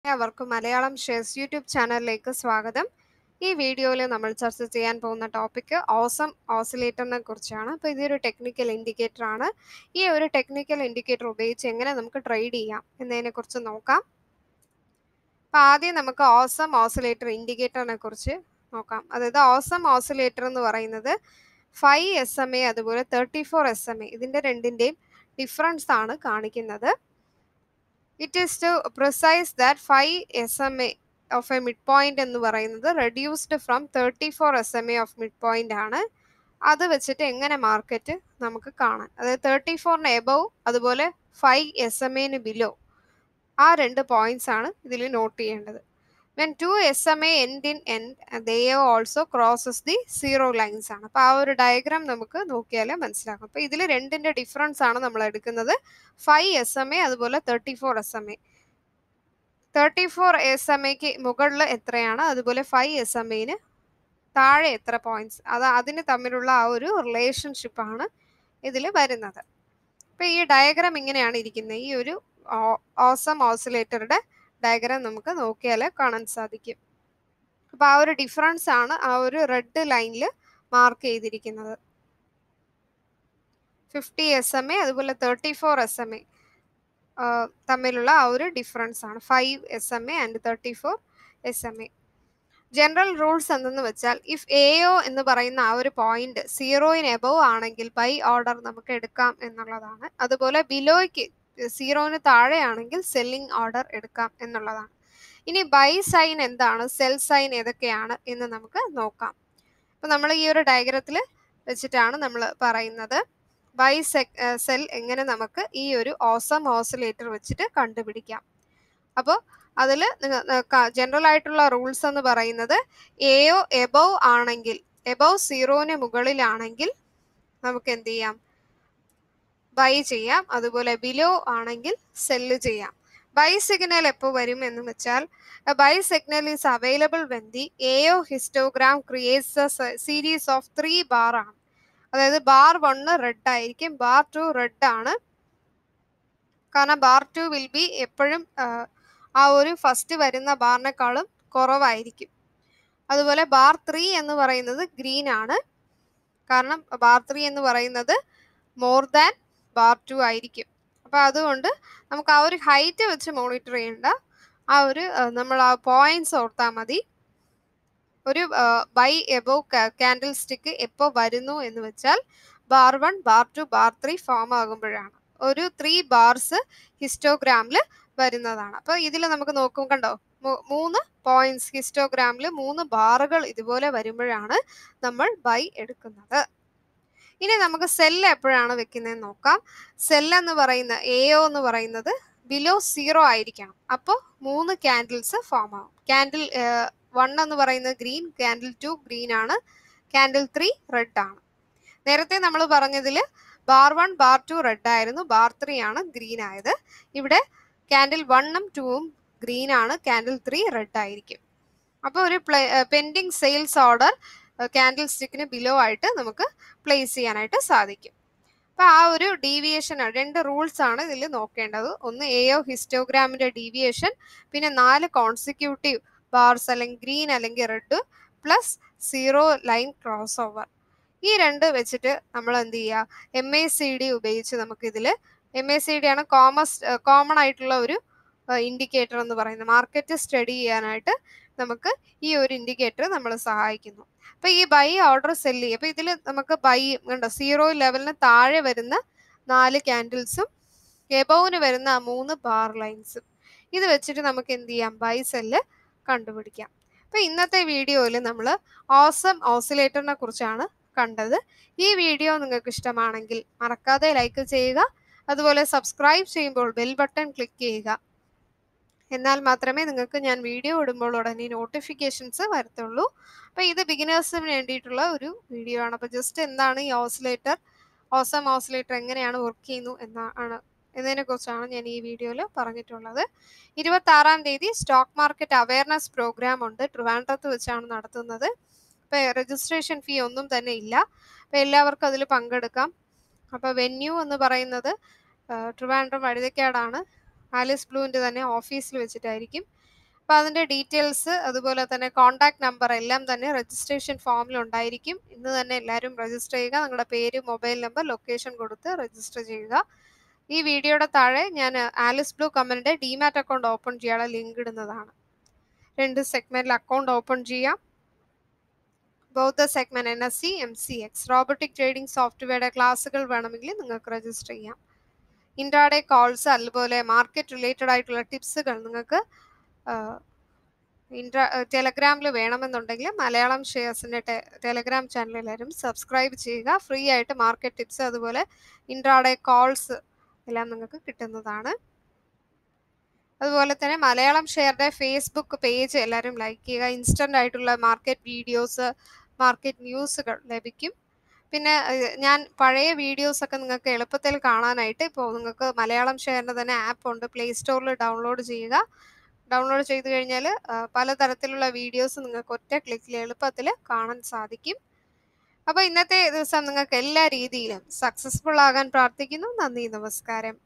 എല്ലാവർക്കും Malayalam shares YouTube ചാനലിലേക്ക് സ്വാഗതം. ഈ വീഡിയോയിൽ നമ്മൾ ചർച്ച ചെയ്യാൻ പോകുന്ന ടോപ്പിക്ക് ഓസം ഓസിലേറ്ററിനെ കുറിച്ചാണ്. അപ്പോൾ ഇതൊരു ടെക്നിക്കൽ ഇൻഡിക്കേറ്റർ ആണ്. ഈ ഒരു ടെക്നിക്കൽ ഇൻഡിക്കേറ്റർ ഉപയോഗിച്ച് എങ്ങനെ നമുക്ക് ട്രേഡ് ചെയ്യാം എന്നതിനെ കുറിച്ച് നോക്കാം. അപ്പോൾ ആദ്യം നമുക്ക് ഓസം ഓസിലേറ്റർ ഇൻഡിക്കേറ്ററിനെ കുറിച്ച് നോക്കാം. അതായത് ഓസം ഓസിലേറ്റർ എന്ന് പറയുന്നത് 5 SMA അതുപോലെ 34 SMA ഇതിൻ്റെ രണ്ടിൻ്റെയും ഡിഫറൻസ് ആണ് കാണിക്കുന്നത്. It is to precise that 5 SMA of a midpoint എന്ന് പറയുന്നത് reduced from 34 SMA of midpoint ആണ്. അത് വെച്ചിട്ട് എങ്ങനെ മാർക്കറ്റ് നമുക്ക് കാണാം. അതായത് 34ന് എബവ് അതുപോലെ 5 SMAന് ബിലോ ആ രണ്ട് പോയിന്റ്സ് ആണ് ഇതിൽ നോട്ട് ചെയ്യേണ്ടത്. When 2 SMA end in end, they also crosses the zero lines ആണ്. അപ്പോൾ ആ ഒരു ഡയഗ്രാം നമുക്ക് നോക്കിയാൽ മനസ്സിലാക്കും. അപ്പോൾ ഇതിൽ രണ്ടിൻ്റെ ഡിഫറൻസ് ആണ് നമ്മൾ എടുക്കുന്നത്. 5 SMA അതുപോലെ 34 SMA. 34 SMAക്ക് മുകളിൽ എത്രയാണ്, അതുപോലെ 5 SMAന് താഴെ എത്ര പോയിന്റ്സ്, അതിന് തമ്മിലുള്ള ആ ഒരു റിലേഷൻഷിപ്പ് ആണ് ഇതിൽ വരുന്നത്. അപ്പോൾ ഈ ഡയഗ്രാം ഇങ്ങനെയാണ് ഇരിക്കുന്നത്. ഈ ഒരു ഓസം ഓസിലേറ്ററുടെ ഡയഗ്രാം നമുക്ക് നോക്കിയാൽ കാണാൻ സാധിക്കും. അപ്പോൾ ആ ഒരു ഡിഫറൻസ് ആണ് ആ ഒരു റെഡ് ലൈനിൽ മാർക്ക് ചെയ്തിരിക്കുന്നത്. 50 SMA അതുപോലെ 34 SMA തമ്മിലുള്ള ആ ഒരു ഡിഫറൻസ് ആണ് 5 SMA and 34 SMA. General rules എന്തെന്ന് വെച്ചാൽ ഇഫ് AO എന്ന് പറയുന്ന ആ ഒരു പോയിന്റ് 0ന് എബവ് ആണെങ്കിൽ ബൈ ഓർഡർ നമുക്ക് എടുക്കാം എന്നുള്ളതാണ്. അതുപോലെ ബിലോയ്ക്ക് 0ന് താഴെയാണെങ്കിൽ സെല്ലിംഗ് ഓർഡർ എടുക്കാം എന്നുള്ളതാണ്. ഇനി ബൈ സൈൻ എന്താണ്, സെൽ സൈൻ ഏതൊക്കെയാണ് എന്ന് നമുക്ക് നോക്കാം. അപ്പോൾ നമ്മൾ ഈ ഒരു ഡയഗ്രത്തിൽ വെച്ചിട്ടാണ് നമ്മൾ പറയുന്നത് ബൈ സെൽ എങ്ങനെ നമുക്ക് ഈ ഒരു ഓസം ഓസിലേറ്റർ വെച്ചിട്ട് കണ്ടുപിടിക്കാം. അപ്പോൾ അതിൽ ജനറൽ ആയിട്ടുള്ള റൂൾസ് എന്ന് പറയുന്നത് AO എബവ് ആണെങ്കിൽ, എബവ് 0ന് മുകളിലാണെങ്കിൽ നമുക്ക് എന്ത് ചെയ്യാം, ബൈ ചെയ്യാം. അതുപോലെ ബിലോ ആണെങ്കിൽ സെല്ല് ചെയ്യാം. ബൈ സിഗ്നൽ എപ്പോൾ വരും എന്ന് വെച്ചാൽ by signal is available when the AO histogram creates a series of 3 bar ആണ്. അതായത് ബാർ 1 റെഡ് ആയിരിക്കും, ബാർ 2 റെഡ് ആണ്. കാരണം ബാർ 2 വിൽ ബി എപ്പോഴും ആ ഒരു ഫസ്റ്റ് വരുന്ന ബാറിനേക്കാളും കുറവായിരിക്കും. അതുപോലെ ബാർ 3 എന്ന് പറയുന്നത് ഗ്രീൻ ആണ്. കാരണം ബാർ 3 എന്ന് പറയുന്നത് മോർ ദാൻ ബാർ 2 ആയിരിക്കും. അപ്പോൾ അതുകൊണ്ട് നമുക്ക് ആ ഒരു ഹൈറ്റ് വെച്ച് മോണിറ്റർ ചെയ്യേണ്ട, ആ ഒരു നമ്മൾ ആ പോയിന്റ്സ് ഓർത്താൽ മതി. ഒരു ബൈ എബവ് ക്യാൻഡിൽ സ്റ്റിക്ക് എപ്പോൾ വരുന്നു എന്ന് വെച്ചാൽ ബാർ 1, ബാർ 2, ബാർ 3 ഫോം ആകുമ്പോഴാണ്. ഒരു 3 ബാർസ് ഹിസ്റ്റോഗ്രാമിൽ വരുന്നതാണ്. അപ്പോൾ ഇതിൽ നമുക്ക് നോക്കും, കണ്ടോ, 3 പോയിന്റ്സ് ഹിസ്റ്റോഗ്രാമിൽ 3 ബാറുകൾ ഇതുപോലെ വരുമ്പോഴാണ് നമ്മൾ ബൈ എടുക്കുന്നത്. ഇനി നമുക്ക് സെല്ല് എപ്പോഴാണ് വെക്കുന്നതെന്ന് നോക്കാം. സെല്ല് എന്ന് പറയുന്ന AO എന്ന് പറയുന്നത് ബിലോ 0 ആയിരിക്കണം. അപ്പോൾ 3 ക്യാൻഡിൽസ് ഫോം ആവും. ക്യാൻഡിൽ 1 എന്ന് പറയുന്നത് ഗ്രീൻ, ക്യാൻഡിൽ 2 ഗ്രീൻ ആണ്, ക്യാൻഡിൽ 3 റെഡ് ആണ്. നേരത്തെ നമ്മൾ പറഞ്ഞതിൽ ബാർ 1, ബാർ 2 റെഡ് ആയിരുന്നു, ബാർ 3 ആണ് ഗ്രീൻ ആയത്. ഇവിടെ ക്യാൻഡിൽ 1ഉം 2ഉം ഗ്രീൻ ആണ്, ക്യാൻഡിൽ 3 റെഡ് ആയിരിക്കും. അപ്പോൾ ഒരു പെൻഡിങ് സെയിൽസ് ഓർഡർ ക്യാൻഡിൽ സ്റ്റിക്കിന് ബിലോ ആയിട്ട് നമുക്ക് പ്ലേസ് ചെയ്യാനായിട്ട് സാധിക്കും. അപ്പോൾ ആ ഒരു ഡീവിയേഷൻ, 2 റൂൾസ് ആണ് ഇതിൽ നോക്കേണ്ടത്. ഒന്ന് AO ഹിസ്റ്റോഗ്രാമിൻ്റെ ഡീവിയേഷൻ, പിന്നെ 4 കോൺസിക്യൂട്ടീവ് ബാർസ് അല്ലെങ്കിൽ ഗ്രീൻ അല്ലെങ്കിൽ red plus 0 line cross over. ഈ 2 വെച്ചിട്ട് നമ്മൾ എന്ത് ചെയ്യുക, MACD ഉപയോഗിച്ച് നമുക്കിതിൽ, MACD ആണ് കോമൺ ആയിട്ടുള്ള ഒരു ഇൻഡിക്കേറ്റർ എന്ന് പറയുന്നത്. മാർക്കറ്റ് സ്റ്റഡി ചെയ്യാനായിട്ട് നമുക്ക് ഈ ഒരു ഇൻഡിക്കേറ്റർ നമ്മൾ സഹായിക്കുന്നു. അപ്പോൾ ഈ ബൈ ഓർഡർ സെല്ല് ചെയ്യും. അപ്പോൾ ഇതിൽ നമുക്ക് ബൈ കണ്ടോ, 0 ലെവലിന് താഴെ വരുന്ന 4 ക്യാൻഡിൽസും എബോവിന് വരുന്ന 3 ബാർ ലൈൻസും ഇത് വെച്ചിട്ട് നമുക്ക് എന്ത് ചെയ്യാം, ബൈ സെല്ല് കണ്ടുപിടിക്കാം. അപ്പോൾ ഇന്നത്തെ വീഡിയോയിൽ നമ്മൾ ഓസം ഓസിലേറ്ററിനെ കുറിച്ചാണ് കണ്ടത്. ഈ വീഡിയോ നിങ്ങൾക്ക് ഇഷ്ടമാണെങ്കിൽ മറക്കാതെ ലൈക്ക് ചെയ്യുക. അതുപോലെ സബ്സ്ക്രൈബ് ചെയ്യുമ്പോൾ ബെൽ ബട്ടൺ ക്ലിക്ക് ചെയ്യുക. എന്നാൽ മാത്രമേ നിങ്ങൾക്ക് ഞാൻ വീഡിയോ ഇടുമ്പോൾ ഉടനെ നോട്ടിഫിക്കേഷൻസ് വരത്തുള്ളൂ. അപ്പോൾ ഇത് ബിഗിനേഴ്സിന് വേണ്ടിയിട്ടുള്ള ഒരു വീഡിയോ ആണ്. അപ്പോൾ ജസ്റ്റ് എന്താണ് ഈ ഓസിലേറ്റർ, ഓസം ഓസിലേറ്റർ എങ്ങനെയാണ് വർക്ക് ചെയ്യുന്നു എന്നതിനെക്കുറിച്ചാണ് ഞാൻ ഈ വീഡിയോയിൽ പറഞ്ഞിട്ടുള്ളത്. 26-ാം തീയതി സ്റ്റോക്ക് മാർക്കറ്റ് അവയർനെസ് പ്രോഗ്രാം ഉണ്ട്, ട്രിവാൻഡ്രത്ത് വെച്ചാണ് നടത്തുന്നത്. അപ്പോൾ രജിസ്ട്രേഷൻ ഫീ ഒന്നും തന്നെ ഇല്ല. അപ്പോൾ എല്ലാവർക്കും അതിൽ പങ്കെടുക്കാം. അപ്പോൾ വെന്യൂ എന്ന് പറയുന്നത് ട്രിവാൻഡ്രം വഴുതക്കാടാണ്. ആലിസ് ബ്ലൂവിൻ്റെ തന്നെ ഓഫീസിൽ വെച്ചിട്ടായിരിക്കും. അപ്പോൾ അതിൻ്റെ ഡീറ്റെയിൽസ് അതുപോലെ തന്നെ കോൺടാക്ട് നമ്പർ എല്ലാം തന്നെ രജിസ്ട്രേഷൻ ഫോമിൽ ഉണ്ടായിരിക്കും. ഇന്ന് തന്നെ എല്ലാവരും രജിസ്റ്റർ ചെയ്യുക. നിങ്ങളുടെ പേര്, മൊബൈൽ നമ്പർ, ലൊക്കേഷൻ കൊടുത്ത് രജിസ്റ്റർ ചെയ്യുക. ഈ വീഡിയോയുടെ താഴെ ഞാൻ Alice Blue company demat account open ചെയ്യാനുള്ള ലിങ്ക് ഇടുന്നതാണ്. 2 സെഗ്മെന്റിൽ അക്കൗണ്ട് ഓപ്പൺ ചെയ്യാം. Both segment NSE, MCX robotic trading സോഫ്റ്റ്വെയറുടെ ക്ലാസ്സുകൾ വേണമെങ്കിൽ നിങ്ങൾക്ക് രജിസ്റ്റർ ചെയ്യാം. ഇൻട്രാഡേ കോൾസ് അതുപോലെ മാർക്കറ്റ് റിലേറ്റഡ് ആയിട്ടുള്ള ടിപ്സുകൾ നിങ്ങൾക്ക് ടെലഗ്രാമിൽ വേണമെന്നുണ്ടെങ്കിൽ മലയാളം ഷെയർസിൻ്റെ ടെലഗ്രാം ചാനൽ എല്ലാവരും സബ്സ്ക്രൈബ് ചെയ്യുക. ഫ്രീ ആയിട്ട് മാർക്കറ്റ് ടിപ്സ് അതുപോലെ ഇൻട്രാഡേ കോൾസ് എല്ലാം നിങ്ങൾക്ക് കിട്ടുന്നതാണ്. അതുപോലെ തന്നെ മലയാളം ഷെയറുടെ ഫേസ്ബുക്ക് പേജ് എല്ലാവരും ലൈക്ക് ചെയ്യുക. ഇൻസ്റ്റൻ്റ് ആയിട്ടുള്ള മാർക്കറ്റ് വീഡിയോസ്, മാർക്കറ്റ് ന്യൂസുകൾ ലഭിക്കും. പിന്നെ ഞാൻ പഴയ വീഡിയോസൊക്കെ നിങ്ങൾക്ക് എളുപ്പത്തിൽ കാണാനായിട്ട് ഇപ്പോൾ നിങ്ങൾക്ക് മലയാളം ഷെയറിൻ്റെ തന്നെ ആപ്പ് ഉണ്ട്. പ്ലേ സ്റ്റോറിൽ ഡൗൺലോഡ് ചെയ്യുക. ഡൗൺലോഡ് ചെയ്ത് കഴിഞ്ഞാൽ പലതരത്തിലുള്ള വീഡിയോസ് നിങ്ങൾക്ക് ഒറ്റ ക്ലിക്കിൽ എളുപ്പത്തിൽ കാണാൻ സാധിക്കും. അപ്പോൾ ഇന്നത്തെ ദിവസം നിങ്ങൾക്ക് എല്ലാ രീതിയിലും സക്സസ്ഫുൾ ആകാൻ പ്രാർത്ഥിക്കുന്നു. നന്ദി, നമസ്കാരം.